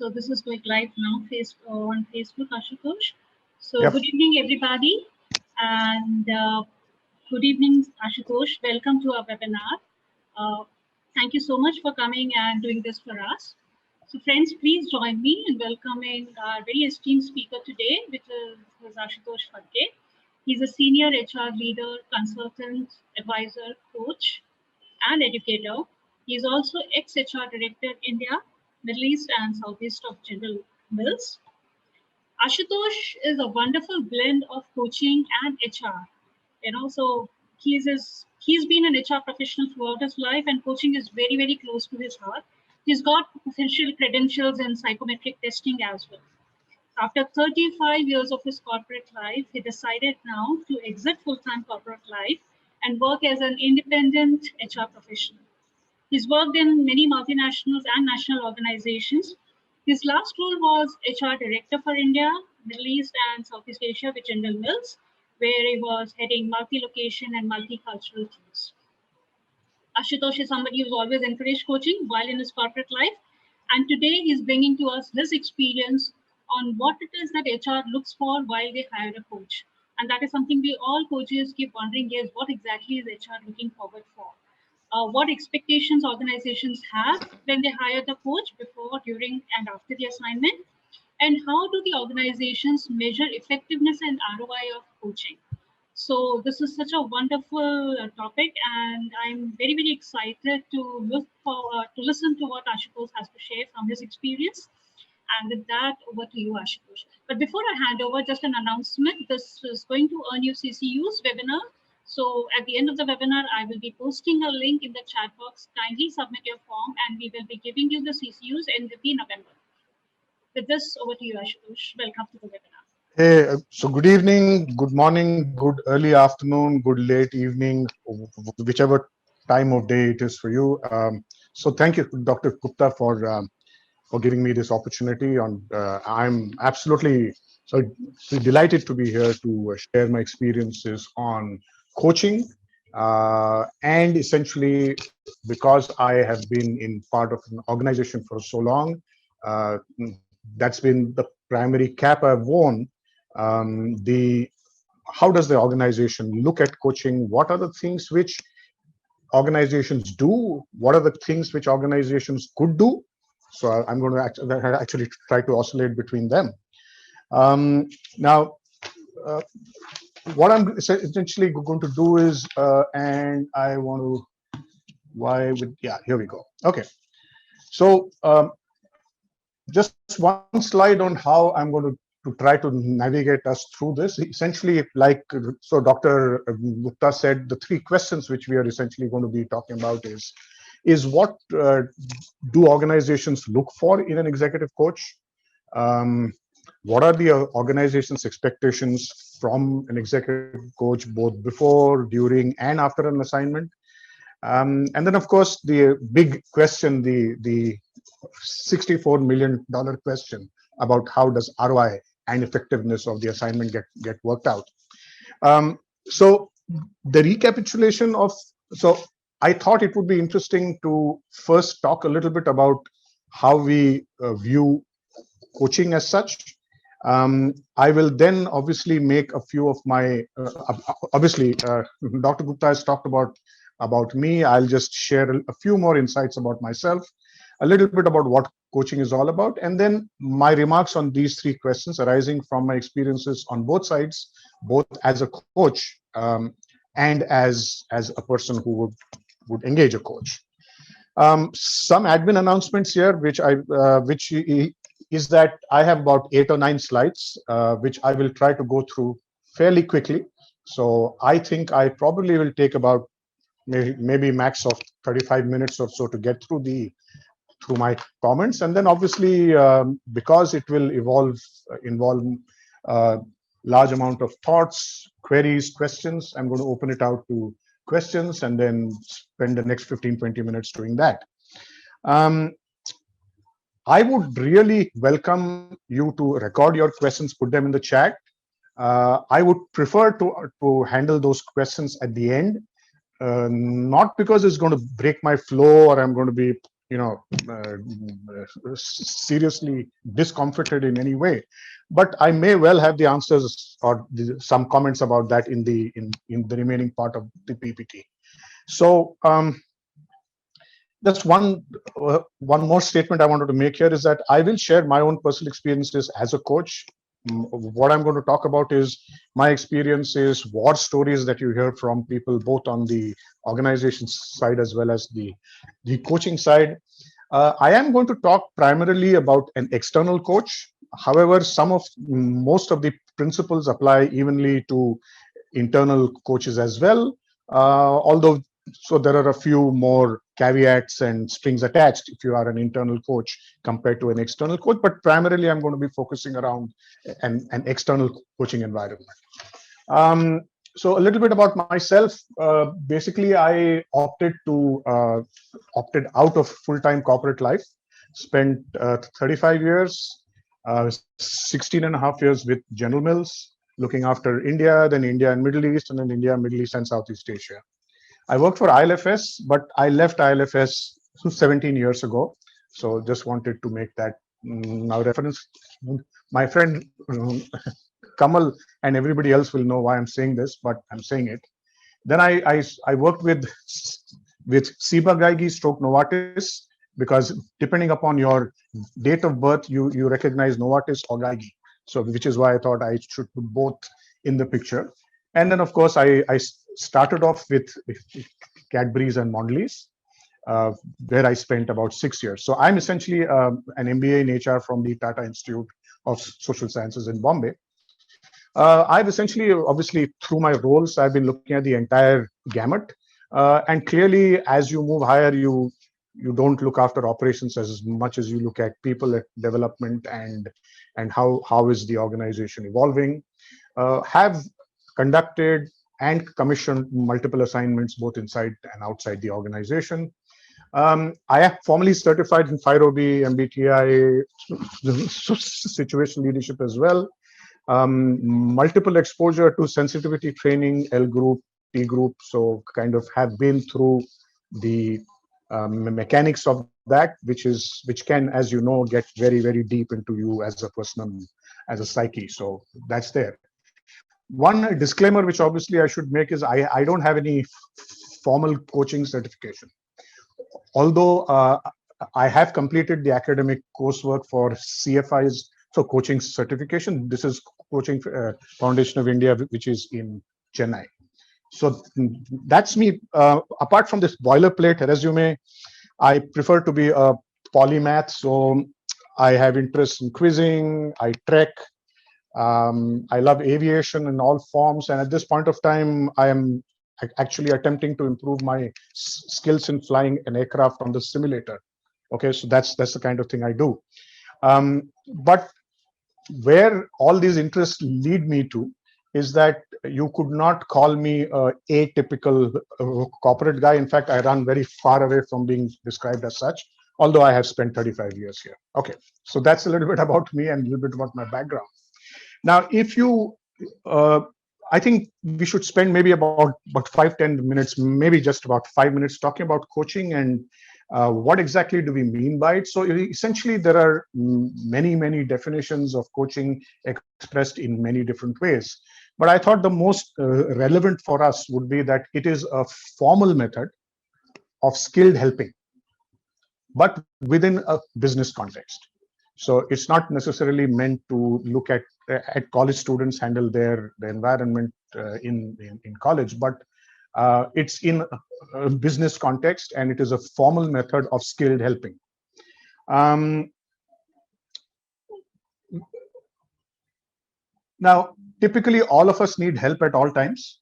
So this is going live now on Facebook, Ashutosh. So Yep. good evening, everybody, and good evening, Ashutosh. Welcome to our webinar. Uh, Thank you so much for coming and doing this for us. So friends, please join me in welcoming our very esteemed speaker today, which is Ashutosh Phadke. He's a senior HR leader, consultant, advisor, coach, and educator. He is also ex-HR Director India, Middle East and Southeast of General Mills. Ashutosh is a wonderful blend of coaching and HR. So he's been an HR professional throughout his life, and coaching is very, very close to his heart. He's got official credentials in psychometric testing as well. After 35 years of his corporate life, he decided now to exit full-time corporate life and work as an independent HR professional. He's worked in many multinationals and national organizations. His last role was HR Director for India, Middle East, and Southeast Asia with General Mills, where he was heading multi-location and multicultural teams. Ashutosh is somebody who's always encouraged coaching while in his corporate life. And today he's bringing to us his experience on what it is that HR looks for while they hire a coach. And that is something we all coaches keep wondering is what exactly is HR looking forward for? What expectations organizations have when they hire the coach before, during, and after the assignment? And how do the organizations measure effectiveness and ROI of coaching? So this is such a wonderful topic, and I'm very, very excited to listen to what Ashutosh has to share from his experience. And with that, over to you, Ashutosh. But before I hand over, just an announcement. This is going to earn you CCU's webinar. So at the end of the webinar, I will be posting a link in the chat box. Kindly submit your form, and we will be giving you the CCUs in the November. With this, over to you, Ashutosh. Welcome to the webinar. Hey, so good evening, good morning, good early afternoon, good late evening, whichever time of day it is for you. So thank you, Dr. Gupta, for giving me this opportunity. I'm absolutely so delighted to be here to share my experiences on coaching, and essentially because I have been in part of an organization for so long, that's been the primary cap I've worn. The How does the organization look at coaching? What are the things which organizations do? What are the things which organizations could do? So I'm going to actually try to oscillate between them. Now, what I'm essentially going to do is, and I want to, here we go. Okay. So just one slide on how I'm going to try to navigate us through this. Essentially, so Dr. Gupta said, the three questions which we are essentially going to be talking about is what do organizations look for in an executive coach? What are the organization's expectations from an executive coach, both before, during, and after an assignment? And then, of course, the big question, the $64 million question about how does ROI and effectiveness of the assignment get worked out. So the recapitulation so I thought it would be interesting to first talk a little bit about how we view coaching as such. I will then obviously make a few of my, Dr. Gupta has talked about me. I'll just share a few more insights about myself, a little bit about what coaching is all about, and then my remarks on these three questions arising from my experiences on both sides, both as a coach and as a person who would engage a coach. Some admin announcements here, which is that I have about 8 or 9 slides, which I will try to go through fairly quickly. So I think I probably will take about maybe max of 35 minutes or so to get through my comments, and then obviously because it will involve large amount of thoughts, queries, questions, I'm going to open it out to questions and then spend the next 15-20 minutes doing that. I would really welcome you to record your questions, put them in the chat. I would prefer to handle those questions at the end, not because it's going to break my flow or I'm going to be seriously discomfited in any way, but I may well have the answers or some comments about that in the remaining part of the PPT. So just one more statement I wanted to make here is that I will share my own personal experiences as a coach. What I'm going to talk about is my experiences, war stories that you hear from people both on the organization side as well as the coaching side. I am going to talk primarily about an external coach. However, most of the principles apply evenly to internal coaches as well. Although, so there are a few more caveats and strings attached if you are an internal coach compared to an external coach. But primarily, I'm going to be focusing around an external coaching environment. So a little bit about myself. Basically, I opted out of full-time corporate life. Spent 35 years, 16 and a half years with General Mills, looking after India, then India and Middle East, and then India, Middle East, and Southeast Asia. I worked for ILFS, but I left ILFS 17 years ago. So just wanted to make that now reference. My friend Kamal and everybody else will know why I'm saying this, but I'm saying it. Then I worked with Ciba Geigy stroke Novartis, because depending upon your date of birth, you recognize Novartis or Geigy. So which is why I thought I should put both in the picture. And then, of course, I started off with Cadbury's and Mondelez, where I spent about 6 years. So I'm essentially an MBA in HR from the Tata Institute of Social Sciences in Bombay. I've essentially, obviously, through my roles, I've been looking at the entire gamut. And clearly, as you move higher, you don't look after operations as much as you look at people, at development, and how is the organization evolving. Have conducted and commissioned multiple assignments both inside and outside the organization. I am formally certified in FIROBI, MBTI, situation leadership as well. Multiple exposure to sensitivity training, L group, T group, so kind of have been through the mechanics of that, which can, as you know, get very, very deep into you as a person, as a psyche. So that's there. One disclaimer, which obviously I should make, is I don't have any formal coaching certification. Although I have completed the academic coursework for CFI's, so coaching certification. This is Coaching Foundation of India, which is in Chennai. So that's me. Apart from this boilerplate resume, I prefer to be a polymath. So I have interest in quizzing, I trek, I love aviation in all forms. And at this point of time, I am actually attempting to improve my skills in flying an aircraft on the simulator. Okay, so that's the kind of thing I do. But where all these interests lead me to is that you could not call me a atypical corporate guy. In fact, I run very far away from being described as such, although I have spent 35 years here. Okay, so that's a little bit about me and a little bit about my background. Now, if you, I think we should spend maybe about 5-10 minutes, maybe just about 5 minutes talking about coaching and what exactly do we mean by it. So essentially, there are many definitions of coaching expressed in many different ways. But I thought the most relevant for us would be that it is a formal method of skilled helping, but within a business context. So it's not necessarily meant to look at college students handle their environment in college, but it's in a business context, and it is a formal method of skilled helping. Now, typically, all of us need help at all times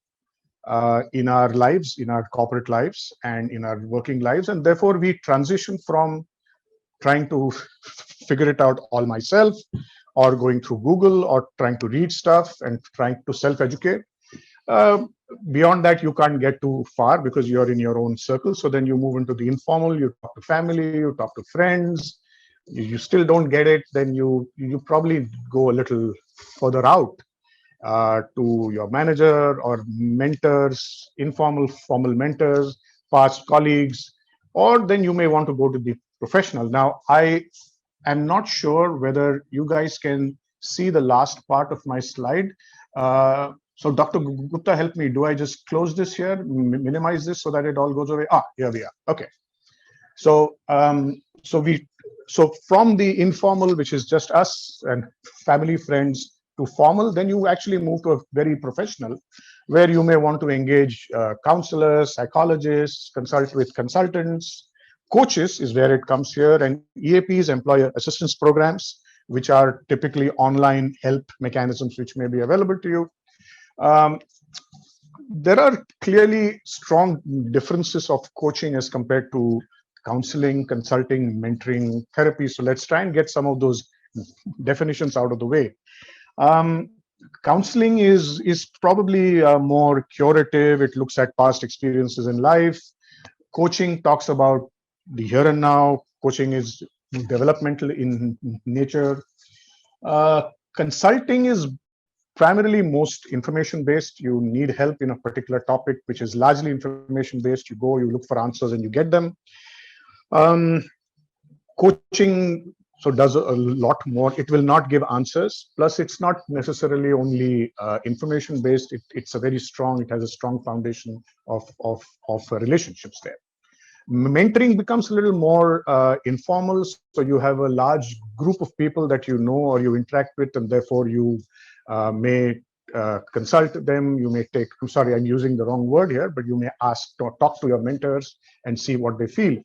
in our lives, in our corporate lives, and in our working lives, and therefore we transition from trying to figure it out all myself, or going through Google, or trying to read stuff and trying to self-educate. Beyond that, you can't get too far because you're in your own circle. So then you move into the informal, you talk to family, you talk to friends, you still don't get it, then you probably go a little further out to your manager or mentors, informal, formal mentors, past colleagues, or then you may want to go to the professional. Now, I am not sure whether you guys can see the last part of my slide. So Dr. Gupta, help me. Do I just close this here, minimize this so that it all goes away? Ah, here we are. Okay. So, so from the informal, which is just us and family, friends, to formal, then you actually move to a very professional, where you may want to engage counselors, psychologists, consult with consultants, coaches is where it comes here, and EAPs, employer assistance programs, which are typically online help mechanisms which may be available to you. There are clearly strong differences of coaching as compared to counseling, consulting, mentoring, therapy. So let's try and get some of those definitions out of the way. Counseling is probably more curative. It looks at past experiences in life. Coaching talks about the here and now. Coaching is developmental in nature. Consulting is primarily most information based. You need help in a particular topic, which is largely information based. You go, you look for answers, and you get them. Coaching does a lot more. It will not give answers. Plus, it's not necessarily only information based. It's a very strong. It has a strong foundation of relationships there. Mentoring becomes a little more informal. So you have a large group of people that you know or you interact with, and therefore you may consult them. You may take. I'm sorry, I'm using the wrong word here, but you may ask or talk to your mentors and see what they feel.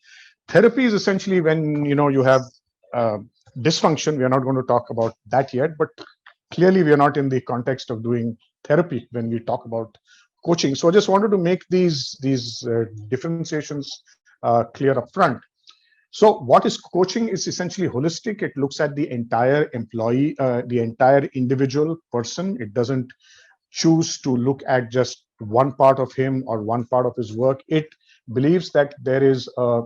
Therapy is essentially when you have dysfunction. We are not going to talk about that yet, but clearly we are not in the context of doing therapy when we talk about coaching. So I just wanted to make these differentiations clear up front. So what is coaching? Is essentially holistic. It looks at the entire employee, the entire individual person. It doesn't choose to look at just one part of him or one part of his work. It believes that there is a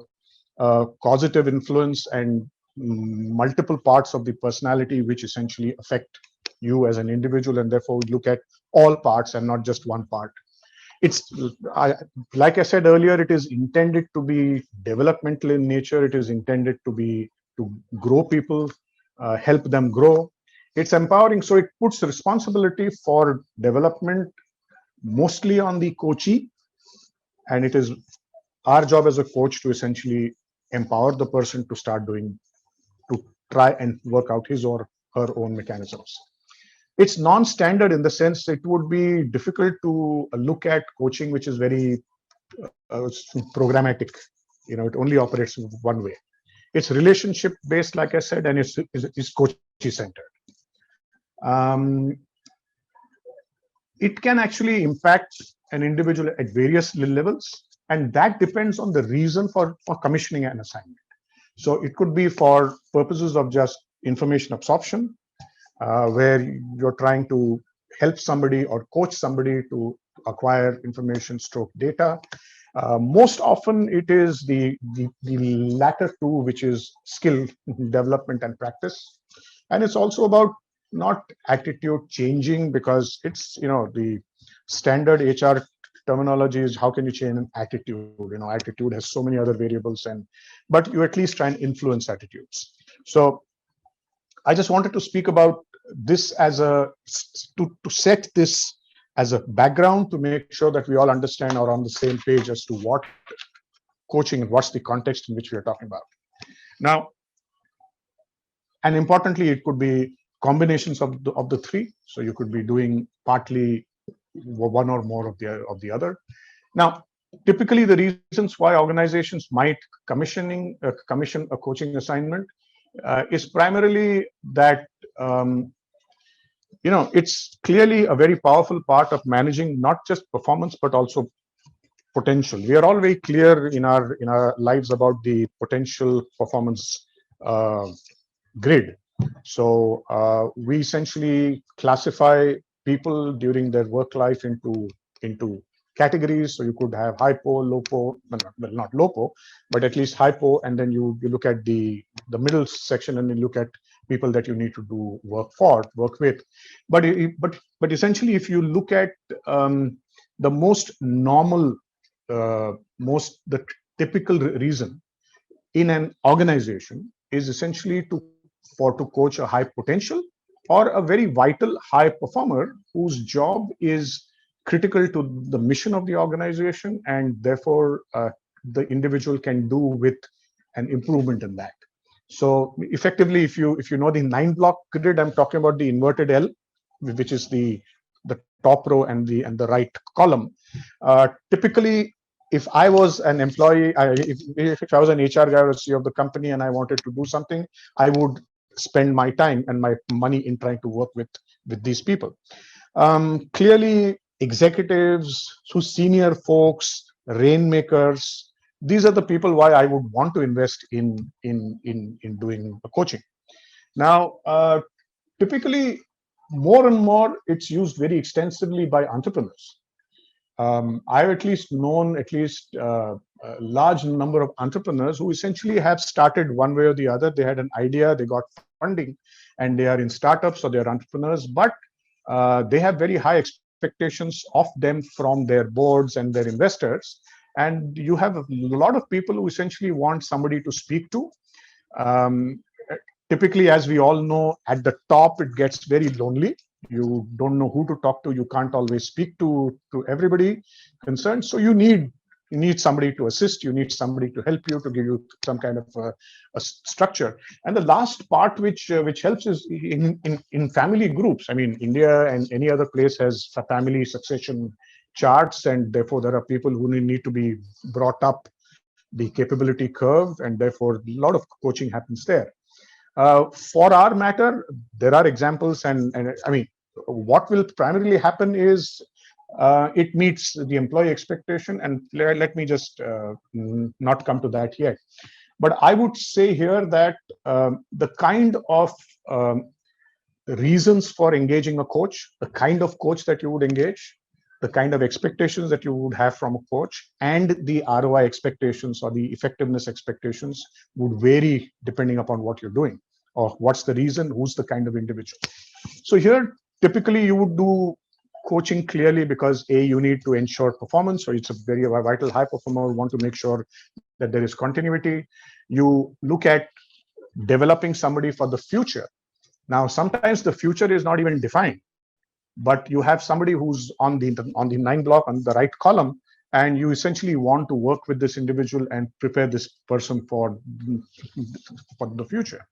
causative influence and multiple parts of the personality which essentially affect you as an individual, and therefore we look at all parts and not just one part. It's like I said earlier, it is intended to be developmental in nature. It is intended to grow people, help them grow. It's empowering, so it puts responsibility for development mostly on the coachee, and it is our job as a coach to essentially empower the person to try and work out his or her own mechanisms. It's non-standard in the sense it would be difficult to look at coaching which is very programmatic. It only operates one way. It's relationship based, like I said, and it's coachee centered. It can actually impact an individual at various levels, and that depends on the reason for commissioning an assignment. So it could be for purposes of just information absorption, where you're trying to help somebody or coach somebody to acquire information stroke data. Most often it is the latter two, which is skill development and practice. And it's also about not attitude changing, because it's, the standard HR terminology is how can you change an attitude? Attitude has so many other variables, but you at least try and influence attitudes. So I just wanted to speak about this as to set this as a background to make sure that we all understand or on the same page as to what coaching and what's the context in which we are talking about. Now, and importantly, it could be combinations of the three. So you could be doing partly one or more of the other. Now, typically the reasons why organizations might commission a coaching assignment is primarily that it's clearly a very powerful part of managing not just performance but also potential. We are all very clear in our lives about the potential performance grid. So we essentially classify people during their work life into categories. So you could have hypo, lopo, well, not lopo, but at least hypo, and then you look at the middle section and you look at people that you need to do work with. But essentially, if you look at the most normal, the typical reason in an organization is essentially to coach a high potential or a very vital high performer whose job is critical to the mission of the organization, and therefore the individual can do with an improvement in that. So effectively, if you know the 9-block grid, I'm talking about the inverted L, which is the top row and the right column. Typically, if I was an employee, if I was an HR guy or CEO of the company and I wanted to do something, I would spend my time and my money in trying to work with these people. Clearly, executives, senior folks, rainmakers, these are the people why I would want to invest in doing coaching. Now, typically, more and more, it's used very extensively by entrepreneurs. I've at least known a large number of entrepreneurs who essentially have started one way or the other. They had an idea, they got funding, and they are in startups or they're entrepreneurs, but they have very high expectations of them from their boards and their investors. And you have a lot of people who essentially want somebody to speak to. Typically, as we all know, at the top, it gets very lonely. You don't know who to talk to. You can't always speak to everybody concerned. So you need somebody to assist. You need somebody to help you, to give you some kind of a structure. And the last part which helps is in family groups. I mean, India and any other place has a family succession charts, and therefore there are people who need to be brought up the capability curve, and therefore a lot of coaching happens there. For our matter, there are examples, and I mean, what will primarily happen is it meets the employee expectation, and let me just not come to that yet. But I would say here that the kind of reasons for engaging a coach, the kind of coach that you would engage, the kind of expectations that you would have from a coach, and the ROI expectations or the effectiveness expectations would vary depending upon what you're doing, or what's the reason, who's the kind of individual. So here, typically you would do coaching clearly because you need to ensure performance. So it's a very vital high performer. You want to make sure that there is continuity. You look at developing somebody for the future. Now, sometimes the future is not even defined, but you have somebody who's on the 9-block on the right column, and you essentially want to work with this individual and prepare this person for the future.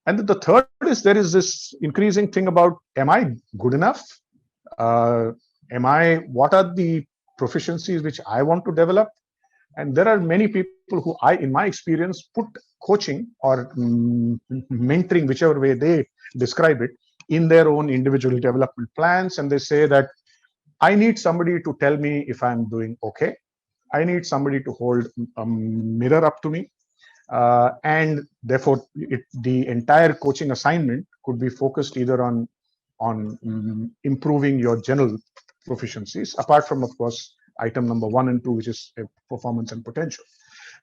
And the third is there is this increasing thing about, am I good enough? What are the proficiencies which I want to develop? And there are many people who in my experience, put coaching or mentoring, whichever way they describe it, in their own individual development plans. And they say that I need somebody to tell me if I'm doing okay. I need somebody to hold a mirror up to me. And therefore, the entire coaching assignment could be focused either on improving your general proficiencies, apart from, of course, item number 1 and 2, which is performance and potential.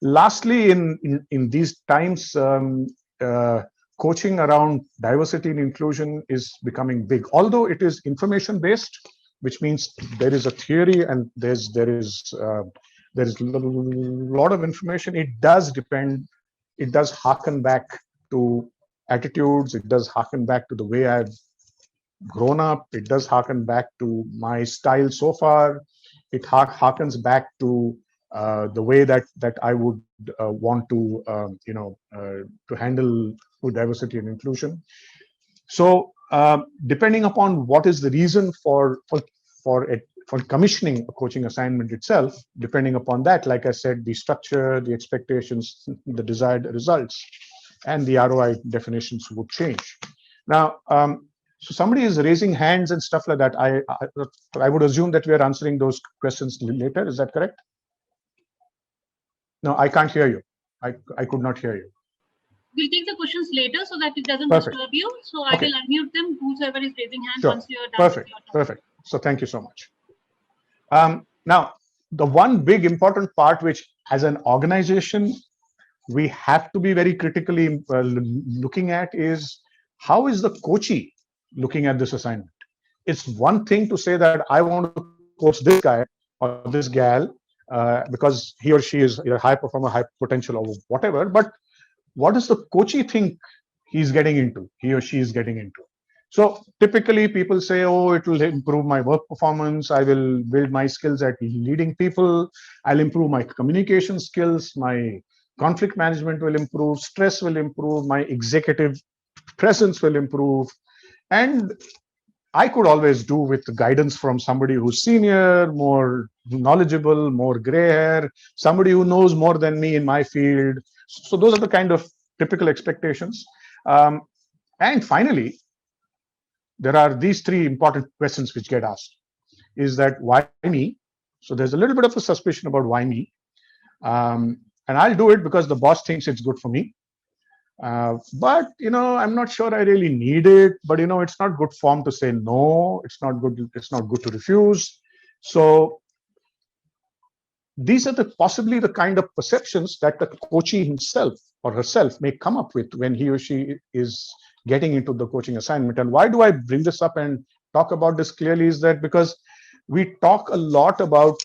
Lastly, in these times, coaching around diversity and inclusion is becoming big. Although it is information based, which means there is a theory and there is a lot of information. It does depend. It does harken back to attitudes. It does harken back to the way I've grown up. It does harken back to my style so far. It harkens back to the way that I would want to to handle diversity and inclusion. So depending upon what is the reason for commissioning a coaching assignment itself, depending upon that, like I said, the structure, the expectations, the desired results, and the ROI definitions would change. Now, so somebody is raising hands and stuff like that. I would assume that we are answering those questions later. Is that correct? No, I can't hear you. I could not hear you. We'll take the questions later so that it doesn't Perfect. disturb you. So I will unmute them, whoever is raising hands, Sure. once you're done. Perfect. Perfect. So thank you so much. Now, the one big important part, which as an organization, we have to be very critically looking at, is how is the coachee looking at this assignment? It's one thing to say that I want to coach this guy or this gal, because he or she is a high performer, high potential, or whatever. But what does the coachee think he's getting into, he or she is getting into? So typically people say, oh, it will improve my work performance. I will build my skills at leading people. I'll improve my communication skills. My conflict management will improve. Stress will improve. My executive presence will improve. And I could always do with guidance from somebody who's senior, more knowledgeable, more gray hair, somebody who knows more than me in my field. So those are the kind of typical expectations. And finally, there are these three important questions which get asked. Is that why me? So there's a little bit of a suspicion about why me. And I'll do it because the boss thinks it's good for me. But I'm not sure I really need it. But it's not good form to say no. It's not good. It's not good to refuse. So these are possibly the kind of perceptions that the coachee himself or herself may come up with when he or she is getting into the coaching assignment. And why do I bring this up and talk about this clearly is that because we talk a lot about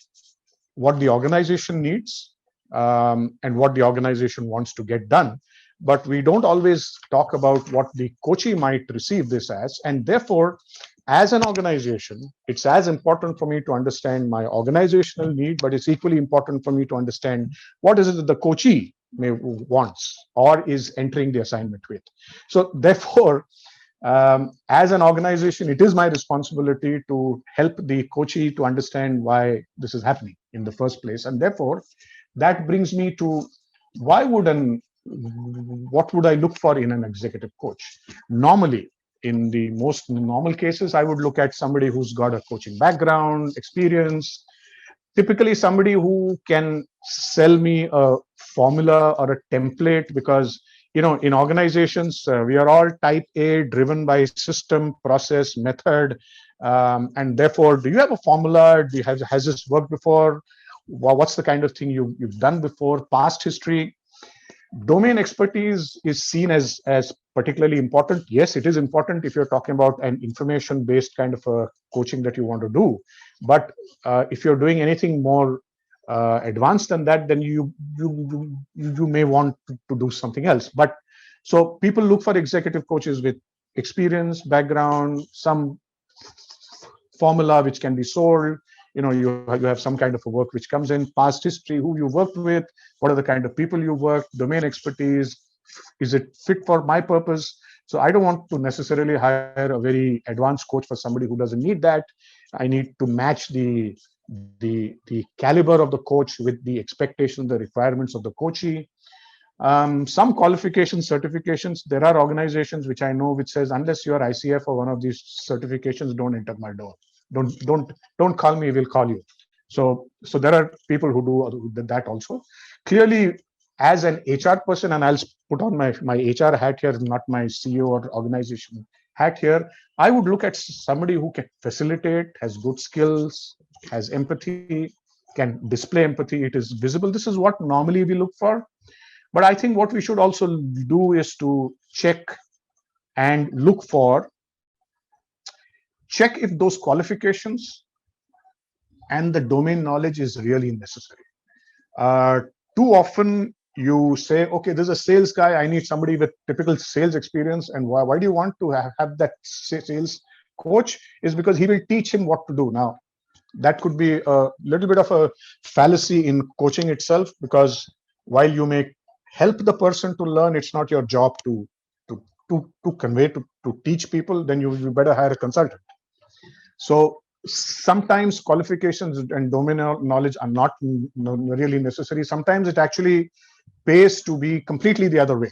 what the organization needs and what the organization wants to get done. But we don't always talk about what the coachee might receive this as. And therefore, as an organization, it's as important for me to understand my organizational need, but it's equally important for me to understand what is it that the coachee may wants or is entering the assignment with. So therefore, as an organization, it is my responsibility to help the coachee to understand why this is happening in the first place. And therefore, that brings me to what would I look for in an executive coach? Normally, in the most normal cases, I would look at somebody who's got a coaching background, experience, typically somebody who can sell me a formula or a template, because in organizations we are all type A, driven by system, process, method, and therefore, do you have a formula? Has this worked before? What's the kind of thing you've done before? Past history. Domain expertise is seen as particularly important. Yes, it is important if you're talking about an information-based kind of a coaching that you want to do. But if you're doing anything more advanced than that, then you may want to do something else. But so people look for executive coaches with experience, background, some formula which can be sold. You have some kind of a work which comes in, past history, who you worked with, what are the kind of people you work, domain expertise, is it fit for my purpose? So I don't want to necessarily hire a very advanced coach for somebody who doesn't need that. I need to match the caliber of the coach with the expectations, the requirements of the coachee. Some qualifications, certifications, there are organizations which I know which says unless you are ICF or one of these certifications, don't enter my door. Don't call me, we'll call you. So there are people who do that also. Clearly, as an HR person, and I'll put on my HR hat here, not my CEO or organization hat here, I would look at somebody who can facilitate, has good skills, has empathy, can display empathy, it is visible. This is what normally we look for. But I think what we should also do is to check if those qualifications and the domain knowledge is really necessary. Too often you say, okay, there's a sales guy, I need somebody with typical sales experience. And why do you want to have that sales coach? Is because he will teach him what to do. Now, that could be a little bit of a fallacy in coaching itself, because while you may help the person to learn, it's not your job to convey, to teach people. Then you better hire a consultant. So sometimes qualifications and domain knowledge are not really necessary. Sometimes it actually pays to be completely the other way.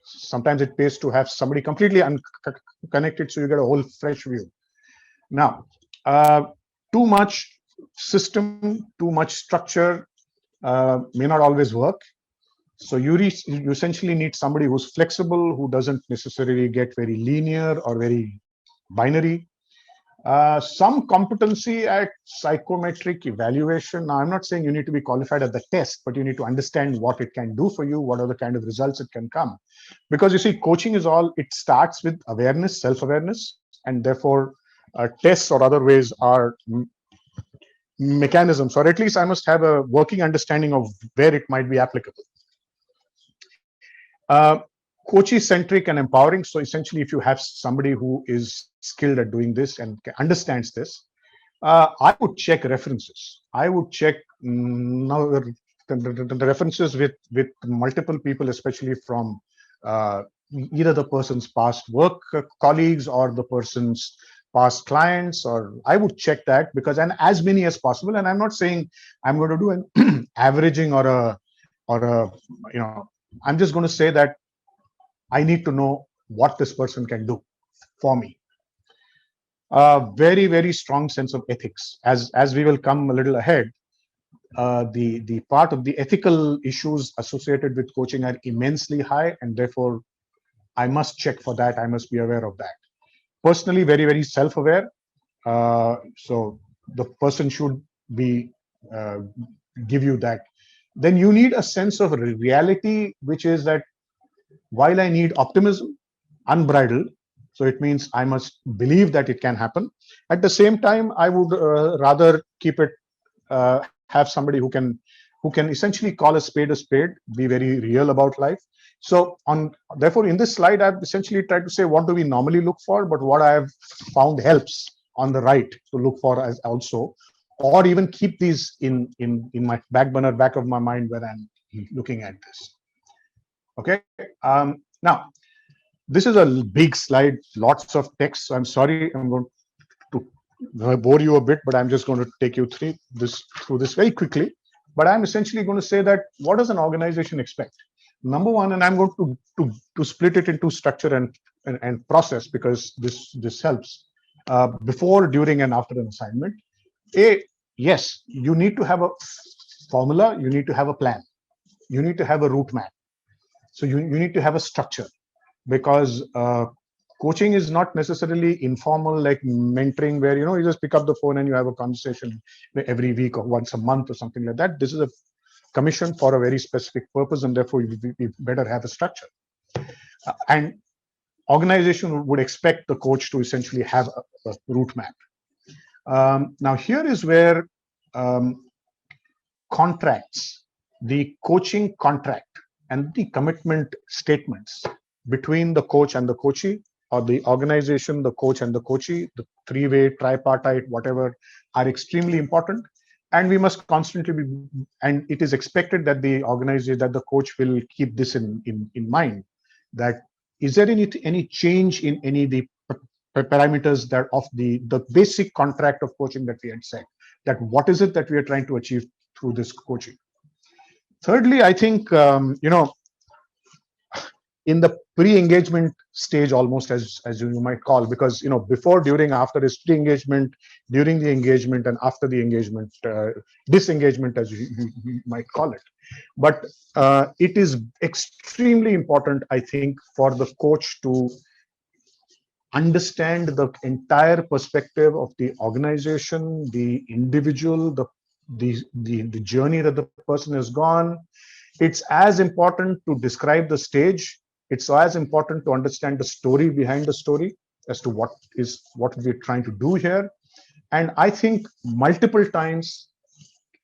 Sometimes it pays to have somebody completely unconnected, so you get a whole fresh view. Now, too much system, too much structure may not always work. So you essentially need somebody who's flexible, who doesn't necessarily get very linear or very binary. Some competency at psychometric evaluation. Now, I'm not saying you need to be qualified at the test, but you need to understand what it can do for you, what are the kind of results it can come. Because you see, coaching it starts with awareness, self-awareness, and therefore tests or other ways are mechanisms, or at least I must have a working understanding of where it might be applicable. Coachee centric and empowering. So essentially, if you have somebody who is skilled at doing this and understands this, I would check references. I would check the references with multiple people, especially from either the person's past work colleagues or the person's past clients, or I would check that, because, and as many as possible. And I'm not saying I'm going to do an averaging or a I'm just going to say that I need to know what this person can do for me. Very, very strong sense of ethics. As we will come a little ahead, the part of the ethical issues associated with coaching are immensely high, and therefore I must check for that. I must be aware of that. Personally, very, very self-aware. So the person should be give you that. Then you need a sense of reality, which is that while I need optimism, unbridled, so it means I must believe that it can happen. At the same time, I would rather keep it, have somebody who can essentially call a spade, be very real about life. So therefore, in this slide, I've essentially tried to say what do we normally look for, but what I have found helps on the right to look for as also, or even keep these in my back of my mind when I'm looking at this. Okay. Now, this is a big slide, lots of text. So I'm sorry, I'm going to bore you a bit, but I'm just going to take you through this very quickly. But I'm essentially going to say that what does an organization expect? Number one, and I'm going to split it into structure and process, because this helps before, during, and after an assignment. Yes, you need to have a formula, you need to have a plan, you need to have a route map. So you need to have a structure, because coaching is not necessarily informal like mentoring, where you just pick up the phone and you have a conversation every week or once a month or something like that. This is a commission for a very specific purpose, and therefore you better have a structure. And organization would expect the coach to essentially have a route map. Now here is where contracts, the coaching contract and the commitment statements between the coach and the coachee, or the organization, the coach and the coachee, the three-way, tripartite, whatever, are extremely important. And we must constantly be, and it is expected that the organization, that the coach will keep this in mind, that is there any change in any of the parameters that of the basic contract of coaching that we had said, that what is it that we are trying to achieve through this coaching. Thirdly, I think, in the pre-engagement stage, almost as you might call, because before, during, after is pre-engagement, during the engagement, and after the engagement, disengagement, as you might call it. But it is extremely important, I think, for the coach to understand the entire perspective of the organization, the individual, the journey that the person has gone. It's as important to describe the stage. It's as important to understand the story behind the story as to what we're trying to do here. And I think multiple times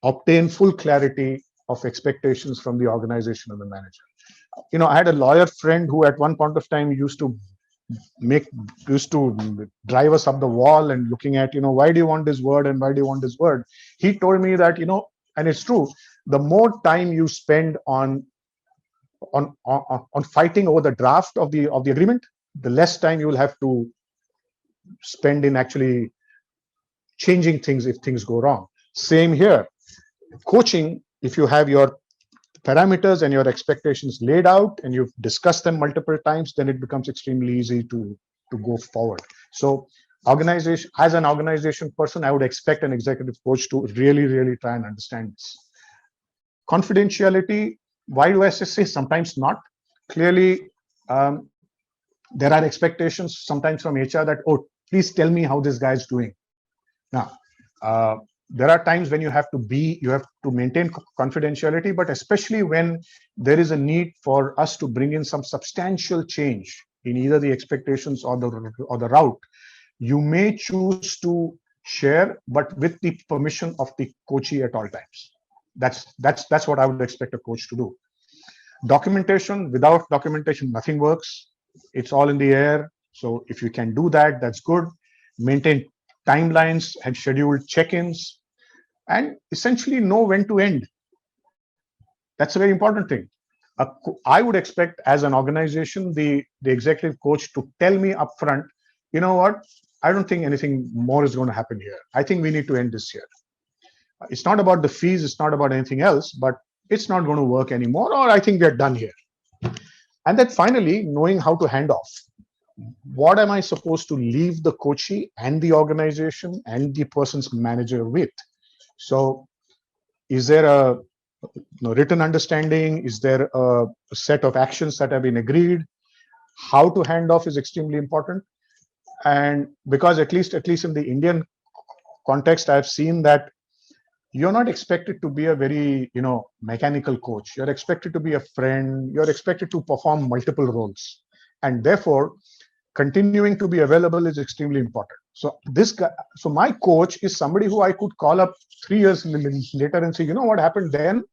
obtain full clarity of expectations from the organization and the manager. I had a lawyer friend who at one point of time used to drive us up the wall and looking at, why do you want this word and why do you want this word? He told me that, and it's true, the more time you spend on fighting over the draft of the agreement, the less time you will have to spend in actually changing things if things go wrong. Same here. Coaching, if you have your parameters and your expectations laid out and you've discussed them multiple times, then it becomes extremely easy to go forward. So organization, as an organization person, I would expect an executive coach to really, really try and understand this. Confidentiality, why do I say sometimes not? Clearly, there are expectations sometimes from HR that, oh, please tell me how this guy is doing. Now, there are times when you have to maintain confidentiality, but especially when there is a need for us to bring in some substantial change in either the expectations or the route, you may choose to share, but with the permission of the coachee at all times. That's what I would expect a coach to do. Documentation, without documentation, nothing works. It's all in the air. So if you can do that, that's good. Maintain timelines and scheduled check-ins, and essentially know when to end. That's a very important thing. I would expect as an organization, the executive coach to tell me upfront, you know what, I don't think anything more is going to happen here. I think we need to end this here. It's not about the fees, it's not about anything else, but it's not going to work anymore, or I think we're done here. And then finally, knowing how to hand off. What am I supposed to leave the coachee and the organization and the person's manager with? So is there a written understanding? Is there a set of actions that have been agreed? How to hand off is extremely important. And because at least in the Indian context, I've seen that you're not expected to be a very mechanical coach. You're expected to be a friend. You're expected to perform multiple roles, and therefore continuing to be available is extremely important. So my coach is somebody who I could call up 3 years later and say, you know what happened then?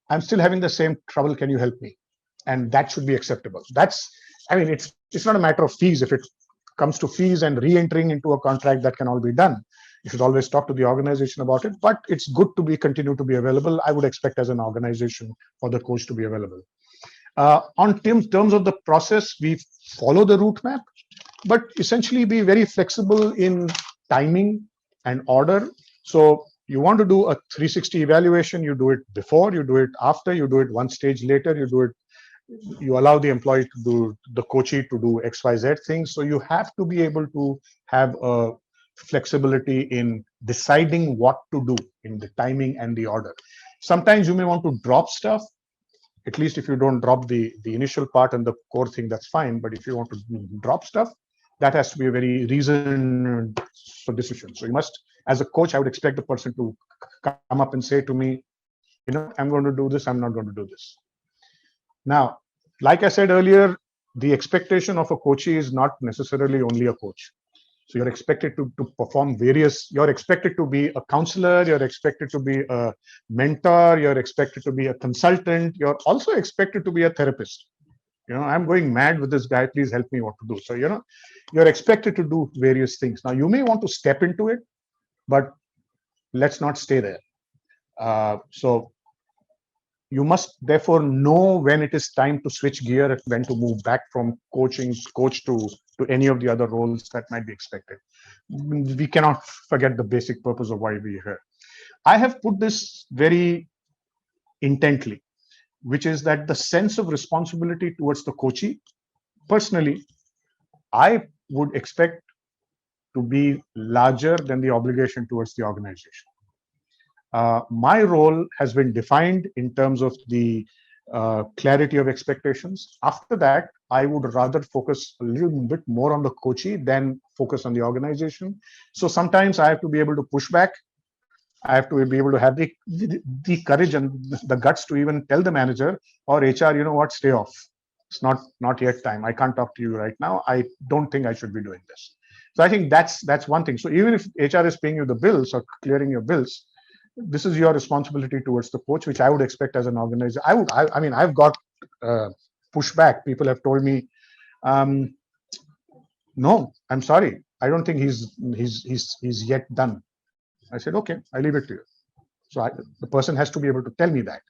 I'm still having the same trouble. Can you help me? And that should be acceptable. It's not a matter of fees. If it comes to fees and re-entering into a contract, that can all be done. You should always talk to the organization about it, but it's good to continue to be available. I would expect as an organization for the coach to be available. On terms of the process, we follow the route map, but essentially be very flexible in timing and order. So you want to do a 360 evaluation, you do it before, you do it after, you do it one stage later, you allow the employee to do, the coachee to do XYZ things. So you have to be able to have a flexibility in deciding what to do in the timing and the order. Sometimes you may want to drop stuff. At least if you don't drop the initial part and the core thing, that's fine. But if you want to drop stuff, that has to be a very reasoned decision. So you must, as a coach, I would expect the person to come up and say to me, I'm going to do this, I'm not going to do this. Now, like I said earlier, the expectation of a coachee is not necessarily only a coach. So you're expected to perform you're expected to be a counselor, you're expected to be a mentor, you're expected to be a consultant, you're also expected to be a therapist. I'm going mad with this guy, please help me what to do. So, you're expected to do various things. Now, you may want to step into it, but let's not stay there. So you must therefore know when it is time to switch gear and when to move back from coach to any of the other roles that might be expected. We cannot forget the basic purpose of why we're here. I have put this very intently, which is that the sense of responsibility towards the coachee, personally, I would expect to be larger than the obligation towards the organization. My role has been defined in terms of the clarity of expectations. After that, I would rather focus a little bit more on the coachee than focus on the organization. So sometimes I have to be able to push back. I have to be able to have the courage and the guts to even tell the manager or HR, you know what, stay off. It's not yet time. I can't talk to you right now. I don't think I should be doing this. So I think that's one thing. So even if HR is paying you the bills or clearing your bills, this is your responsibility towards the coach, which I would expect as an organizer. I've got pushback. People have told me, no, I'm sorry, I don't think he's yet done. I said, okay, I leave it to you. So the person has to be able to tell me that.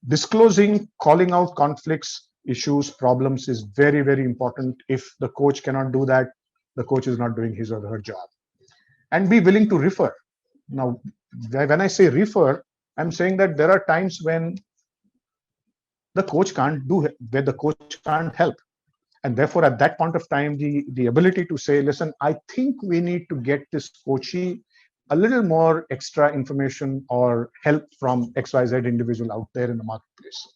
Disclosing, calling out conflicts, issues, problems is very, very important. If the coach cannot do that, the coach is not doing his or her job. And be willing to refer. Now, when I say refer, I'm saying that there are times when the coach can't do it, where the coach can't help. And therefore, at that point of time, the ability to say, listen, I think we need to get this coachee a little more extra information or help from XYZ individual out there in the marketplace.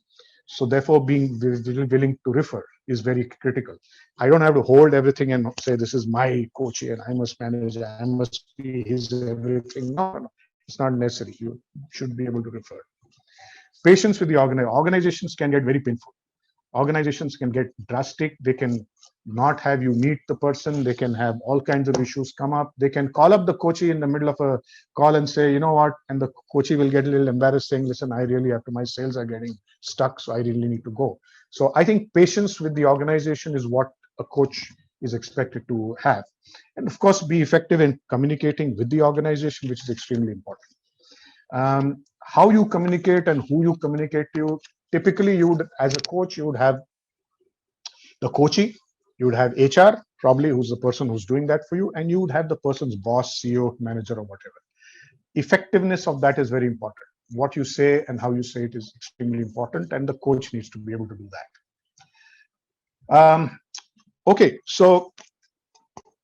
So therefore, being willing to refer is very critical. I don't have to hold everything and say, this is my coachee and I must manage, I must be his everything. No, it's not necessary. You should be able to refer. Patience with the organizations can get very painful. Organizations can get drastic. They can not have you meet the person. They can have all kinds of issues come up. They can call up the coachee in the middle of a call and say, you know what, and the coachee will get a little embarrassed saying, listen, I really have to, my sales are getting stuck, so I really need to go. So I think patience with the organization is what a coach is expected to have. And of course, be effective in communicating with the organization, which is extremely important. How you communicate and who you communicate to, typically you would, as a coach, you would have the coachee, you would have HR, probably, who's the person who's doing that for you, and you would have the person's boss, CEO, manager, or whatever. Effectiveness of that is very important. What you say and how you say it is extremely important, and the coach needs to be able to do that. Okay, so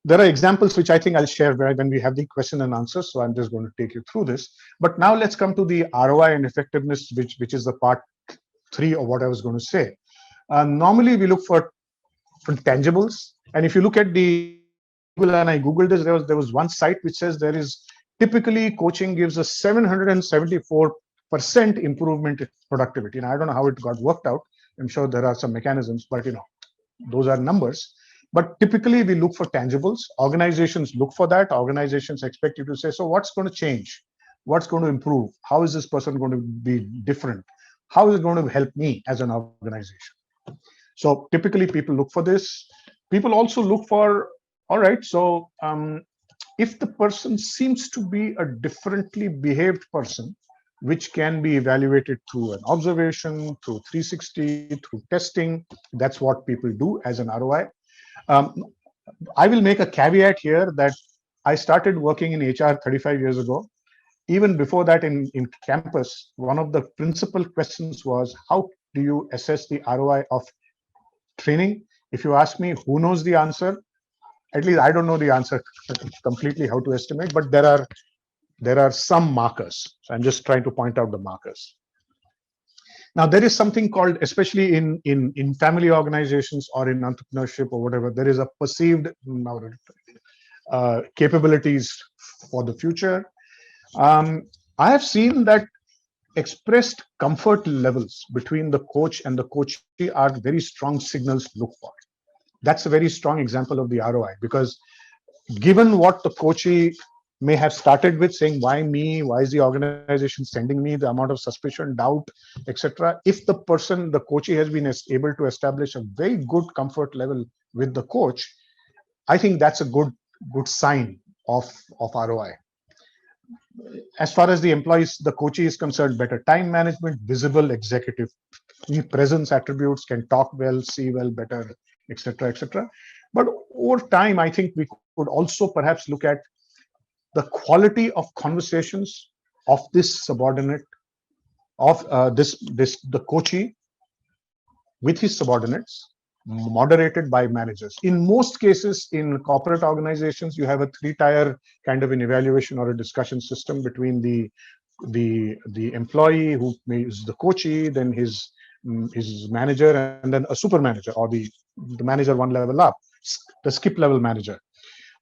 there are examples which I think I'll share when we have the question and answer. So I'm just going to take you through this. But now let's come to the ROI and effectiveness, which is the part 3 of what I was going to say. Normally we look for tangibles, and if you look at the Google, and I googled this, there was one site which says there is typically coaching gives a 774% improvement in productivity. And I don't know how it got worked out. I'm sure there are some mechanisms, but those are numbers. But typically we look for tangibles. Organizations look for that. Organizations expect you to say, so what's going to change? What's going to improve? How is this person going to be different? How is it going to help me as an organization? So typically people look for this. People also look for, all right, so if the person seems to be a differently behaved person, which can be evaluated through an observation, through 360, through testing, that's what people do as an ROI. I will make a caveat here that I started working in HR 35 years ago. Even before that, in campus, one of the principal questions was, how do you assess the ROI of training? If you ask me who knows the answer, at least I don't know the answer completely how to estimate, but there are some markers. So I'm just trying to point out the markers. Now, there is something called, especially in family organizations or in entrepreneurship or whatever, there is a perceived capabilities for the future. I have seen that expressed comfort levels between the coach and the coachee are very strong signals to look for. That's a very strong example of the ROI, because given what the coachee may have started with, saying, why me? Why is the organization sending me? The amount of suspicion, doubt, etc. If the person, the coachee, has been able to establish a very good comfort level with the coach, I think that's a good sign of ROI. As far as the employees, the coachee is concerned, better time management, visible executive presence attributes, can talk well, see well, better, etc., etc. But over time, I think we could also perhaps look at the quality of conversations of this subordinate, of the coachee with his subordinates, moderated by managers. In most cases, in corporate organizations, you have a 3-tier kind of an evaluation or a discussion system between the employee, who is the coachee, then his manager, and then a super manager, or the manager one level up, the skip level manager.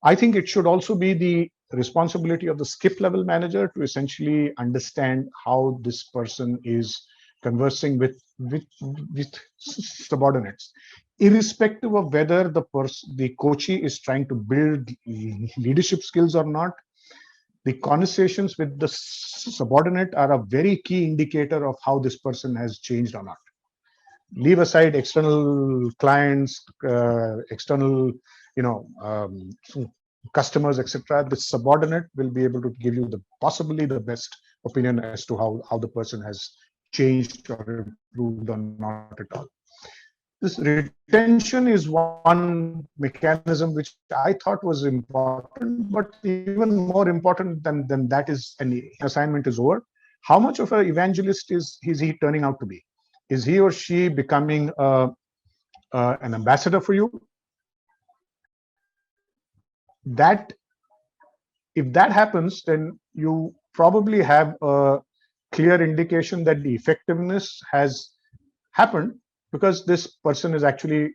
I think it should also be the responsibility of the skip level manager to essentially understand how this person is conversing with subordinates, irrespective of whether the coachee is trying to build leadership skills or not. The conversations with the subordinate are a very key indicator of how this person has changed or not. Leave aside external clients, external, customers, etc. The subordinate will be able to give you possibly the best opinion as to how the person has changed or improved or not at all. This retention is one mechanism which I thought was important, but even more important than that is, an assignment is over, how much of an evangelist is he turning out to be? Is he or she becoming an ambassador for you? That, if that happens, then you probably have a clear indication that the effectiveness has happened, because this person is actually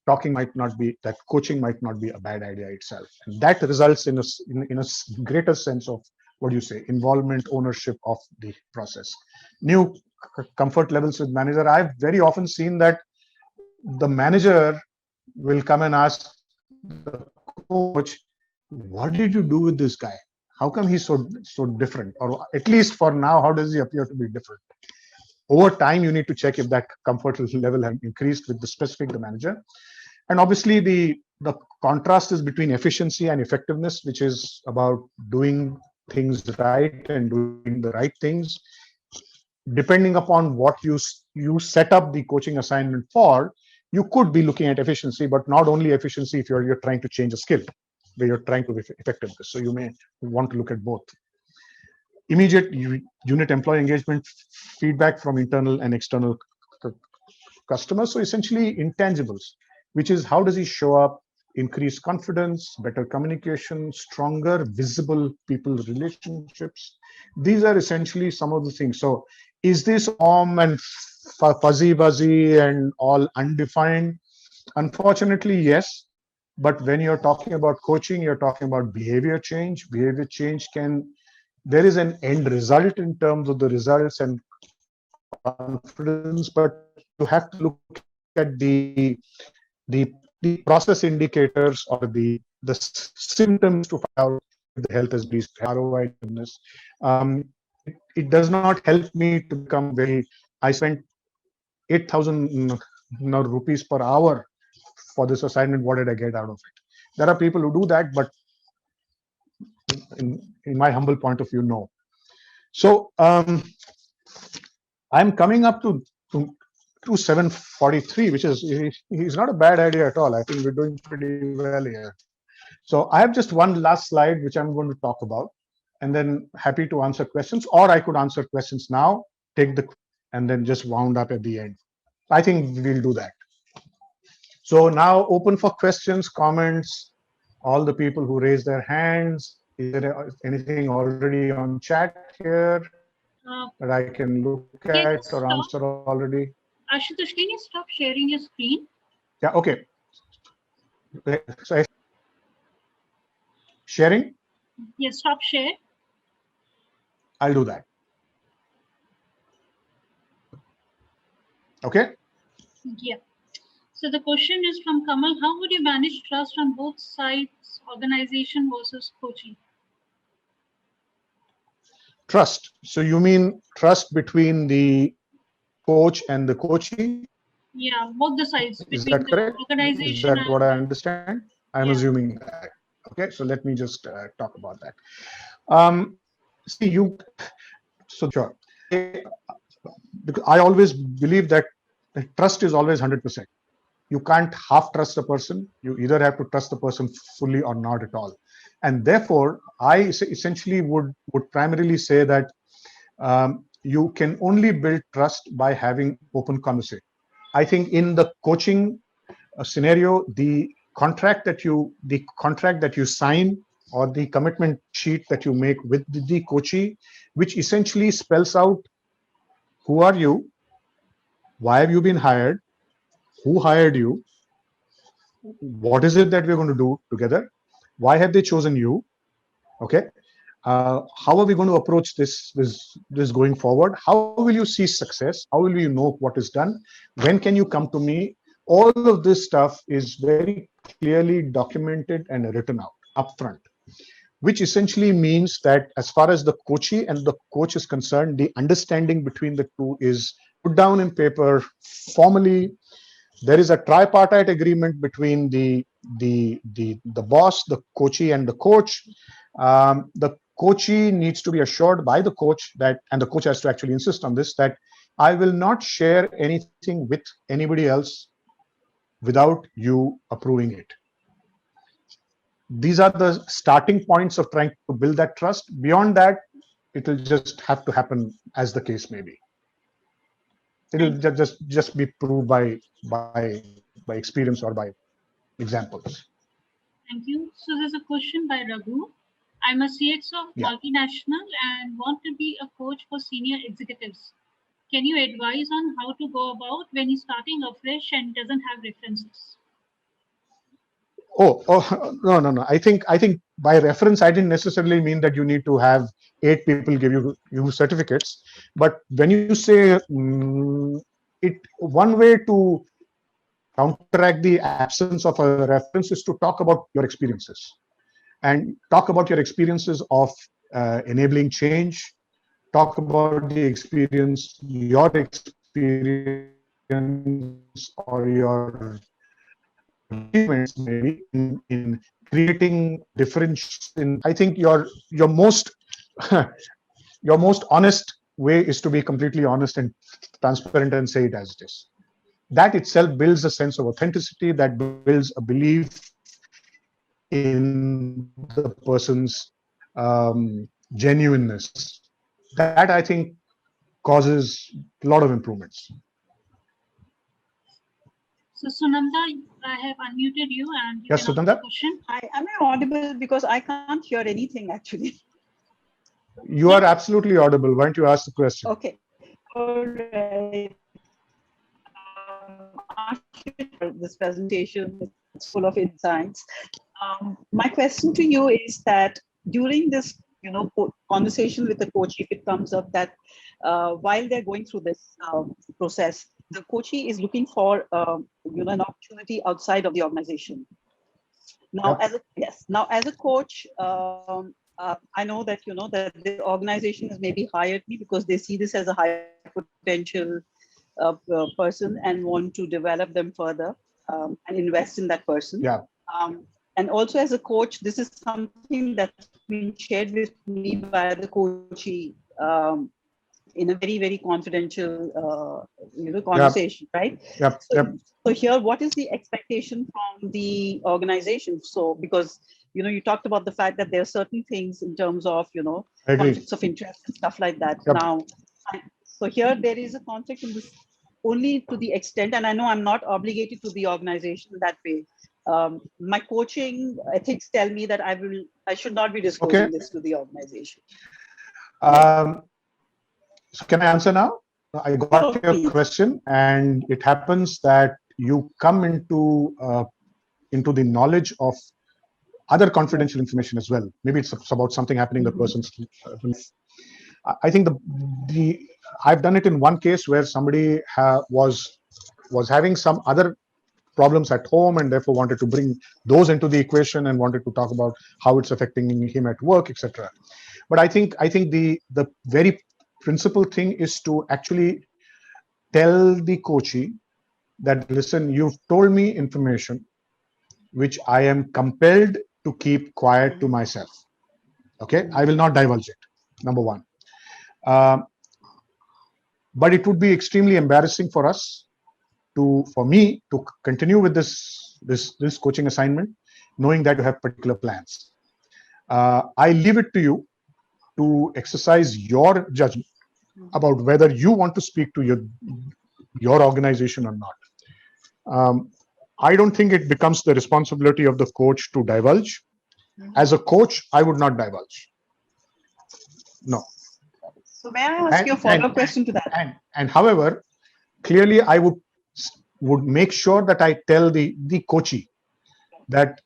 talking, that coaching might not be a bad idea itself, and that results in a greater sense of, what do you say, involvement, ownership of the process. New comfort levels with manager. I've very often seen that the manager will come and ask the coach, what did you do with this guy? How come he's so different? Or at least for now, how does he appear to be different? Over time, you need to check if that comfort level has increased with the specific the manager. And obviously, the contrast is between efficiency and effectiveness, which is about doing things right and doing the right things. Depending upon what you set up the coaching assignment for, you could be looking at efficiency, but not only efficiency if you're trying to change a skill, where you're trying to be effectiveness. So you may want to look at both. Immediate unit employee engagement feedback from internal and external customers. So essentially intangibles, which is how does he show up, increase confidence, better communication, stronger visible people relationships. These are essentially some of the things. So is this warm and fuzzy buzzy and all undefined? Unfortunately, yes. But when you're talking about coaching, you're talking about behavior change. Behavior change there is an end result in terms of the results and confidence, but you have to look at the process indicators or the symptoms to find out if the health has reached ROI. It does not help me to become I spent 8,000 rupees per hour for this assignment. What did I get out of it? There are people who do that, but in my humble point of view, no. So I'm coming up to 743, which is not a bad idea at all. I think we're doing pretty well here. So I have just one last slide, which I'm going to talk about, and then happy to answer questions, or I could answer questions now, and then just wound up at the end. I think we'll do that. So now open for questions, comments, all the people who raise their hands. Is there anything already on chat here that I can look at or answer already? Ashutosh, can you stop sharing your screen? Yeah, okay. So sharing? Yes, stop share. I'll do that. Okay. Yeah. So the question is from Kamal. How would you manage trust on both sides, organization versus coaching? Trust. So you mean trust between the coach and the coachee? Yeah, both the sides. Is that correct? Organization. Is that what I understand? I'm assuming that. Okay, so let me just talk about that. See, so sure. Because I always believe that trust is always 100%. You can't half trust a person. You either have to trust the person fully or not at all. And therefore, I essentially would primarily say that you can only build trust by having open conversation. I think in the coaching scenario, the contract that you sign or the commitment sheet that you make with the coachee, which essentially spells out who are you, why have you been hired, who hired you, what is it that we're going to do together, why have they chosen you, okay, how are we going to approach this going forward, how will you see success, how will you know what is done, when can you come to me. All of this stuff is very clearly documented and written out upfront, which essentially means that as far as the coachee and the coach is concerned, the understanding between the two is put down in paper formally. There is a tripartite agreement between the boss, the coachee, and the coach. The coachee needs to be assured by the coach that, and the coach has to actually insist on this, that I will not share anything with anybody else without you approving it. These are the starting points of trying to build that trust. Beyond that, it will just have to happen as the case may be. It'll just be proved by experience or by examples. Thank you. So there's a question by Raghu. I'm a CXO of multinational and want to be a coach for senior executives. Can you advise on how to go about when he's starting afresh and doesn't have references? Oh no. I think by reference, I didn't necessarily mean that you need to have 8 people give you certificates. But when you say one way to counteract the absence of a reference is to talk about your experiences and talk about your experiences of enabling change, talk about the experience, your experience or your achievements maybe in creating difference in. I think your most your most honest way is to be completely honest and transparent and say it as it is. That itself builds a sense of authenticity, that builds a belief in the person's genuineness. That I think causes a lot of improvements. So Sunanda, I have unmuted you and you Yes, can ask Sunanda? the question. Hi, am I audible? Because I can't hear anything actually. You are absolutely audible. Why don't you ask the question? Okay. All right. This presentation is full of insights. My question to you is that during this, conversation with the coach, if it comes up that while they're going through this process, the coachee is looking for, an opportunity outside of the organization. Now, as a coach, I know that that the organization has maybe hired me because they see this as a high potential person and want to develop them further and invest in that person. Yeah. And also as a coach, this is something that's been shared with me by the coachee in a very, very confidential, conversation, right? Yep. So here, what is the expectation from the organization? So because, you talked about the fact that there are certain things in terms of, conflicts of interest and stuff like that. Yep. Now, so here there is a conflict in this only to the extent, and I know I'm not obligated to the organization that way. My coaching ethics tell me that I should not be disclosing this to the organization. So can I answer now? I got your question, and it happens that you come into the knowledge of other confidential information as well. Maybe it's about something happening in the person's life. I think I've done it in one case where somebody was having some other problems at home and therefore wanted to bring those into the equation and wanted to talk about how it's affecting him at work, etc. But I think the very principal thing is to actually tell the coachee that, listen, you've told me information which I am compelled to keep quiet to myself. Okay, I will not divulge it. Number one. But it would be extremely embarrassing for me to continue with this coaching assignment, knowing that you have particular plans. I leave it to you to exercise your judgment about whether you want to speak to your organization or not. I don't think it becomes the responsibility of the coach to divulge. As a coach, I would not divulge. No. So may I ask you a follow-up question to that? And however, clearly I would make sure that I tell the coachee that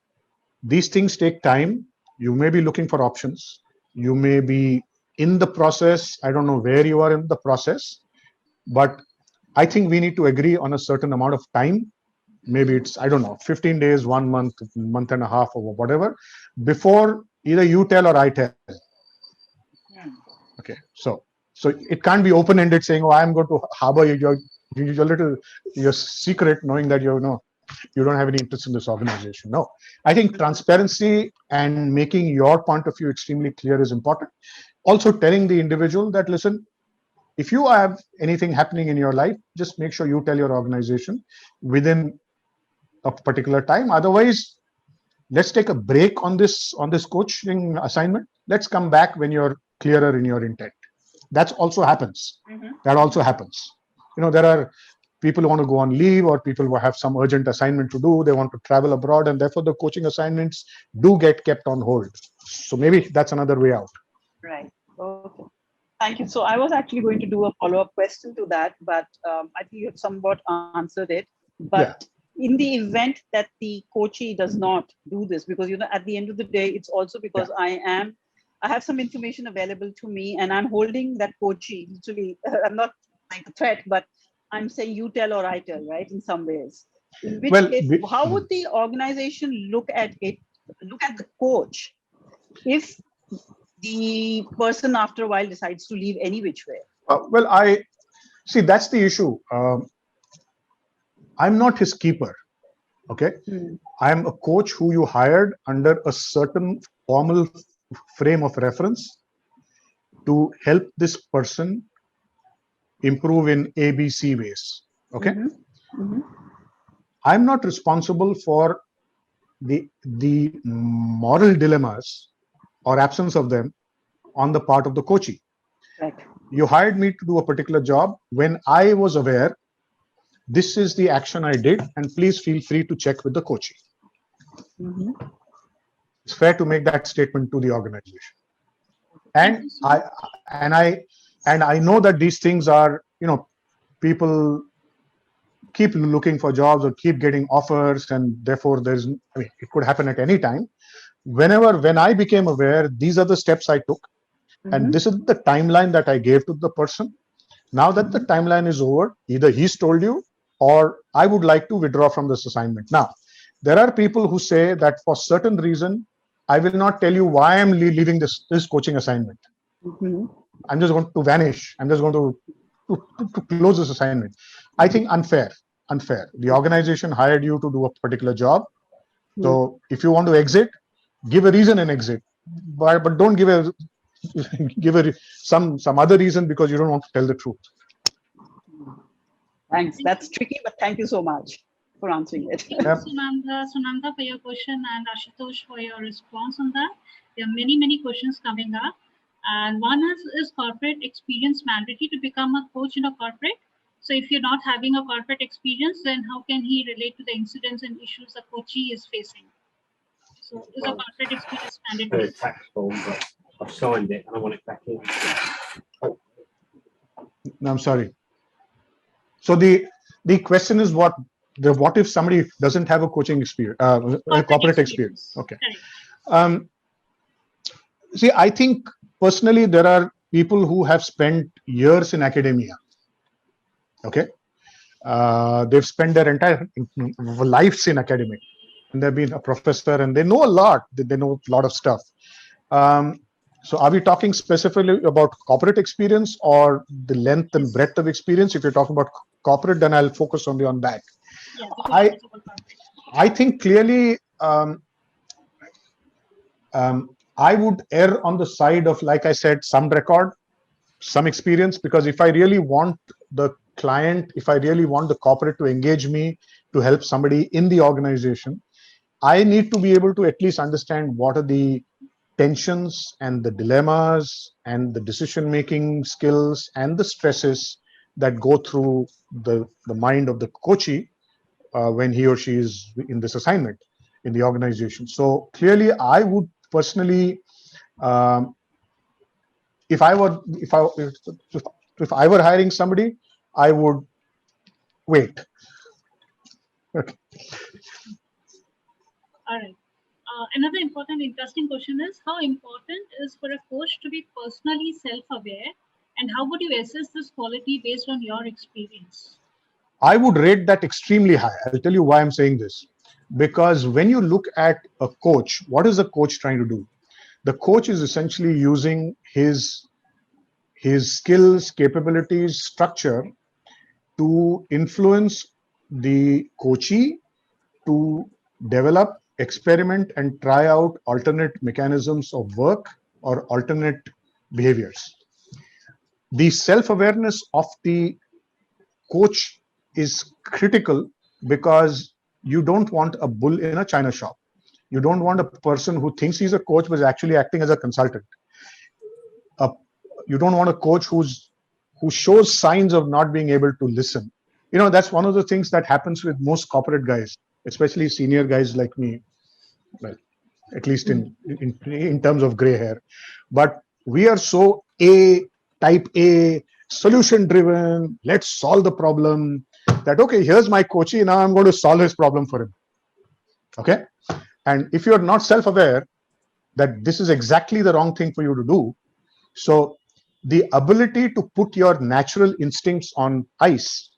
these things take time. You may be looking for options. You may be in the process. I don't know where you are in the process, but I think we need to agree on a certain amount of time. Maybe it's, I don't know, 15 days, 1 month, month and a half, or whatever, before either you tell or I tell. Okay, so it can't be open-ended saying, oh, I'm going to harbor your secret, knowing that you don't have any interest in this organization. No, I think transparency and making your point of view extremely clear is important. Also telling the individual that, listen, if you have anything happening in your life, just make sure you tell your organization within a particular time. Otherwise, let's take a break on this coaching assignment. Let's come back when you're clearer in your intent. That also happens. That also happens. There are people who want to go on leave, or people who have some urgent assignment to do. They want to travel abroad, and therefore the coaching assignments do get kept on hold. So maybe that's another way out. Right. Okay. Thank you. So I was actually going to do a follow-up question to that, but I think you have somewhat answered it. But in the event that the coachee does not do this, because at the end of the day, it's also because I have some information available to me, and I'm holding that coachee. Literally, I'm not like a threat, but I'm saying you tell or I tell, right? In some ways. In which Well, case, how would the organization look at it, look at the coach, if the person after a while decides to leave any which way? well, I see that's the issue. I'm not his keeper. Okay. I'm a coach who you hired under a certain formal frame of reference to help this person improve in ABC ways. Okay. I'm not responsible for the moral dilemmas or absence of them on the part of the coachee. Right. You hired me to do a particular job when I was aware this is the action I did, and please feel free to check with the coachee. It's fair to make that statement to the organization. And I know that these things are, people keep looking for jobs or keep getting offers, and therefore it could happen at any time. When I became aware, these are the steps I took, and this is the timeline that I gave to the person. Now that the timeline is over, either he's told you or I would like to withdraw from this assignment. Now, there are people who say that for certain reason, I will not tell you why I'm leaving this coaching assignment. I'm just going to vanish. I'm just going to close this assignment. I think unfair. The organization hired you to do a particular job. So if you want to exit, give a reason and exit. But don't give some other reason because you don't want to tell the truth. Thanks. That's tricky, but thank you so much for answering it. Thank you, Sunanda, for your question, and Ashutosh for your response on that. There are many questions coming up. And one is corporate experience mandatory to become a coach in a corporate? So if you're not having a corporate experience, then how can he relate to the incidents and issues a coachee is facing? So is a corporate experience mandatory? Very tactful, but I've signed it and I want it back in. No, I'm sorry. So the question is what if somebody doesn't have a coaching experience, corporate experience? Okay. See, I think personally there are people who have spent years in academia. Okay, they've spent their entire lives in academia, and they've been a professor, and they know a lot. They know a lot of stuff. So are we talking specifically about corporate experience or the length and breadth of experience? If you're talking about corporate, then I'll focus only on that. Yeah, I think clearly I would err on the side of, like I said, some record, some experience, because if I really want the client, if I really want the corporate to engage me to help somebody in the organization, I need to be able to at least understand what are the tensions and the dilemmas and the decision-making skills and the stresses that go through the mind of the coachee when he or she is in this assignment in the organization. So clearly, I would personally, if I were hiring somebody, I would wait. Okay. All right. Another important, interesting question is how important is for a coach to be personally self-aware, and how would you assess this quality based on your experience? I would rate that extremely high. I'll tell you why I'm saying this. Because when you look at a coach, what is the coach trying to do? The coach is essentially using his skills, capabilities, structure to influence the coachee to develop, experiment, and try out alternate mechanisms of work or alternate behaviors. The self-awareness of the coach is critical because you don't want a bull in a china shop. You don't want a person who thinks he's a coach but is actually acting as a consultant. You don't want a coach who shows signs of not being able to listen. That's one of the things that happens with most corporate guys, especially senior guys like me. Well, at least in terms of gray hair. But we are so type A, solution driven. Let's solve the problem. That okay, here's my coachee. Now I'm going to solve his problem for him. Okay. And if you're not self-aware that this is exactly the wrong thing for you to do, so the ability to put your natural instincts on ice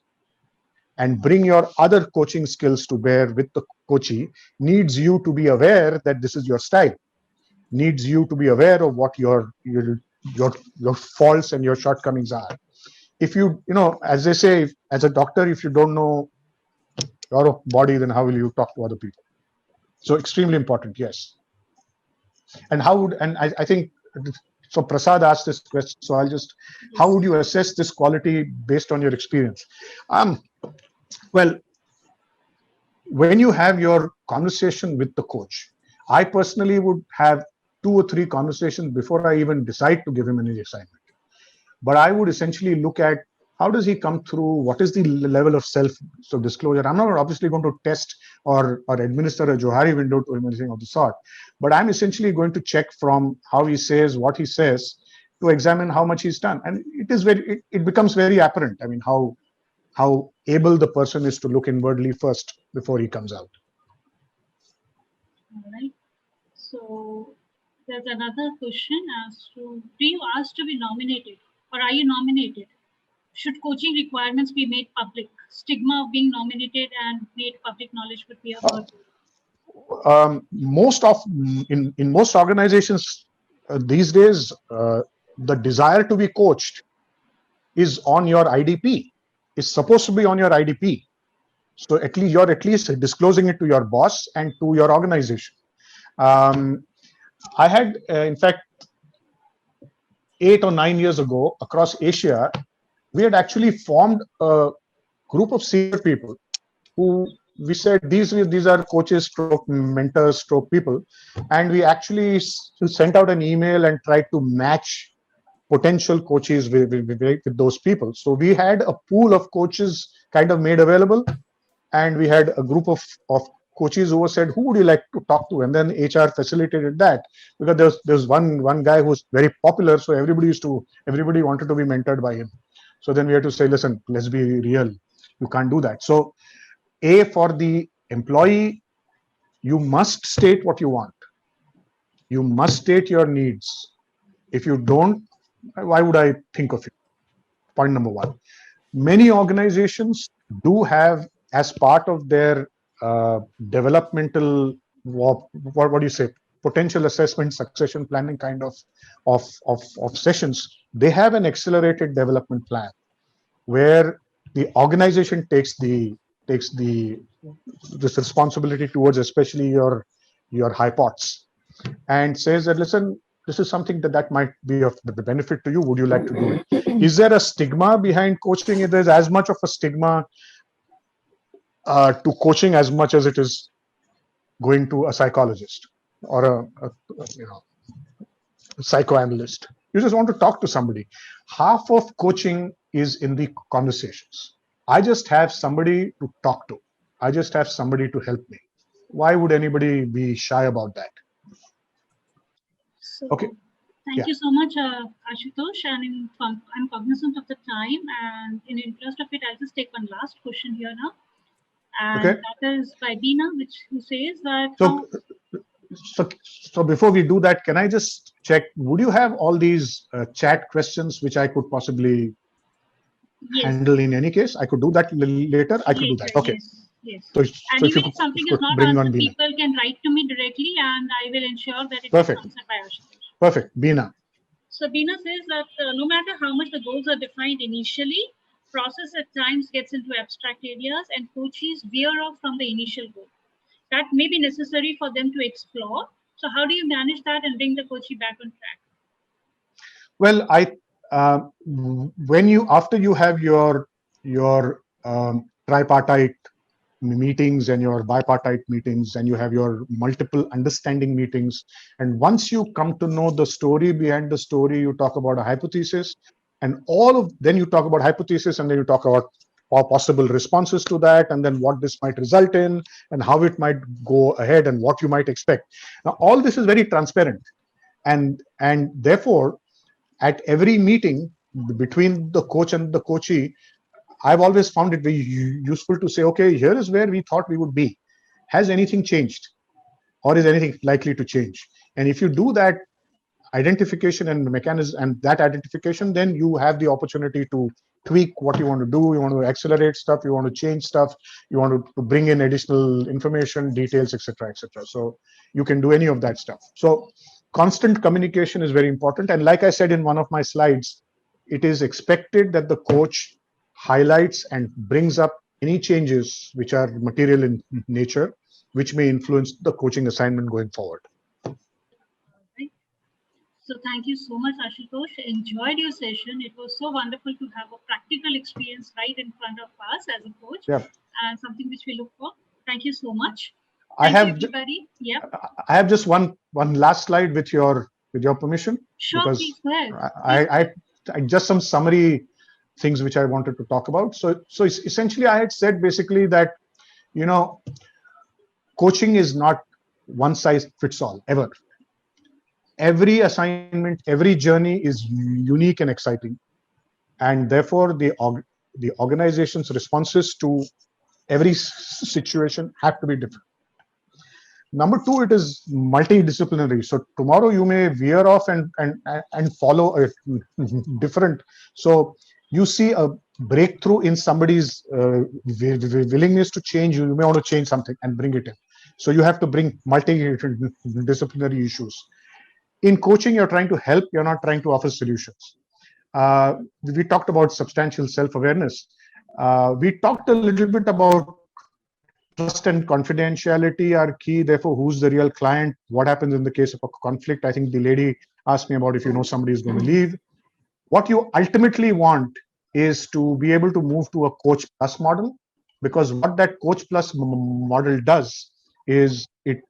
and bring your other coaching skills to bear with the coachee needs you to be aware that this is your style, needs you to be aware of what your faults and your shortcomings are. If you as they say, as a doctor, if you don't know your body, then how will you talk to other people? So extremely important, yes. And how would, and I think, so Prasad asked this question, so I'll just, how would you assess this quality based on your experience? Well, when you have your conversation with the coach, I personally would have 2 or 3 conversations before I even decide to give him any assignment. But I would essentially look at how does he come through, what is the level of self-disclosure. I'm not obviously going to test or administer a Johari window to him or anything of the sort, but I'm essentially going to check from how he says, what he says, to examine how much he's done. And it becomes very apparent, I mean, how able the person is to look inwardly first before he comes out. All right. So there's another question as to, do you ask to be nominated or are you nominated? Should coaching requirements be made public? Stigma of being nominated and made public knowledge would be a hurdle. In most organizations these days, the desire to be coached is on your IDP. Is supposed to be on your IDP. So at least you're disclosing it to your boss and to your organization. I had, in fact, 8 or 9 years ago across Asia, we had actually formed a group of senior people who we said these are coaches, stroke mentors, stroke people, and we actually sent out an email and tried to match potential coaches with those people. So we had a pool of coaches kind of made available, and we had a group of coaches who said, who would you like to talk to? And then HR facilitated that, because there's one guy who's very popular, so everybody wanted to be mentored by him. So then we had to say, listen, let's be real, you can't do that. So for the employee, you must state what you want, you must state your needs. If you don't, why would I think of it? Point number 1. Many organizations do have, as part of their developmental, what do you say, potential assessment, succession planning kind of sessions, they have an accelerated development plan where the organization takes this responsibility towards, especially your hypots, and says that, listen, this is something that might be of the benefit to you. Would you like to do it? Is there a stigma behind coaching? If there's as much of a stigma to coaching as much as it is going to a psychologist or a psychoanalyst. You just want to talk to somebody. Half of coaching is in the conversations. I just have somebody to talk to. I just have somebody to help me. Why would anybody be shy about that? So, okay. Thank you so much, Ashutosh. And I'm cognizant of the time, and in interest of it, I'll just take one last question here now. And that is by Dina, who says that. So before we do that, can I just check? Would you have all these chat questions which I could possibly handle in any case? I could do that later. I could do that. Okay. Yes. So and even if something is not answered, people can write to me directly, and I will ensure that it is answered by Ashutosh. Perfect. Bina. So Bina says that no matter how much the goals are defined initially, process at times gets into abstract areas and coaches veer off from the initial goal. That may be necessary for them to explore. So how do you manage that and bring the coachee back on track? Well, after you have your tripartite meetings and your bipartite meetings, and you have your multiple understanding meetings, and once you come to know the story behind the story, you talk about a hypothesis, and then you talk about hypothesis, and then you talk about possible responses to that, and then what this might result in, and how it might go ahead, and what you might expect. Now, all this is very transparent, and therefore, at every meeting between the coach and the coachee, I've always found it very useful to say, okay, here is where we thought we would be. Has anything changed, or is anything likely to change? And if you do that identification and mechanism and that identification, then you have the opportunity to tweak what you want to do. You want to accelerate stuff. You want to change stuff. You want to bring in additional information, details, etc., etc. So you can do any of that stuff. So constant communication is very important. And like I said in one of my slides, it is expected that the coach highlights and brings up any changes which are material in nature, which may influence the coaching assignment going forward. So thank you so much, Ashutosh. Enjoyed your session. It was so wonderful to have a practical experience right in front of us as a coach, and something which we look for. Thank you so much. Thank you, everybody. Yeah. I have just one last slide with your permission. Sure, because please go ahead. I just some summary things which I wanted to talk about. So essentially, I had said basically that, you know, coaching is not one size fits all ever. Every assignment, every journey is unique and exciting, and therefore the organization's responses to every situation have to be different. Number two, it is multidisciplinary. So tomorrow you may veer off and follow a different. So you see a breakthrough in somebody's willingness to change. You may want to change something and bring it in. So you have to bring multidisciplinary issues. In coaching, you're trying to help. You're not trying to offer solutions. We talked about substantial self-awareness. We talked a little bit about trust and confidentiality are key. Therefore, who's the real client? What happens in the case of a conflict? I think the lady asked me about if you know somebody is going to leave. What you ultimately want is to be able to move to a coach plus model, because what that coach plus model does is it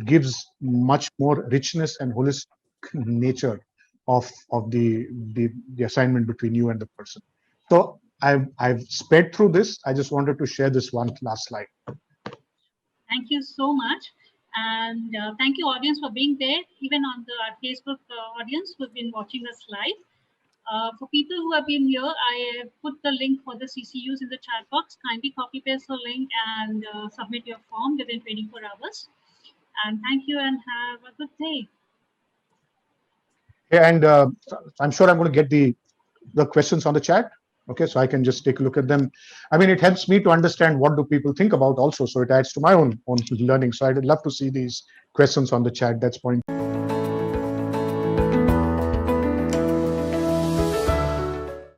gives much more richness and holistic nature of the assignment between you and the person. So I've sped through this. I just wanted to share this one last slide. Thank you so much. And thank you, audience, for being there, even on our Facebook audience who have been watching us live. For people who have been here, I have put the link for the CCUs in the chat box. Kindly copy paste the link and submit your form within 24 hours. And thank you and have a good day. Yeah, and I'm sure I'm going to get the questions on the chat. Okay, so I can just take a look at them. I mean, it helps me to understand what do people think about also. So it adds to my own learning. So I'd love to see these questions on the chat. That's point.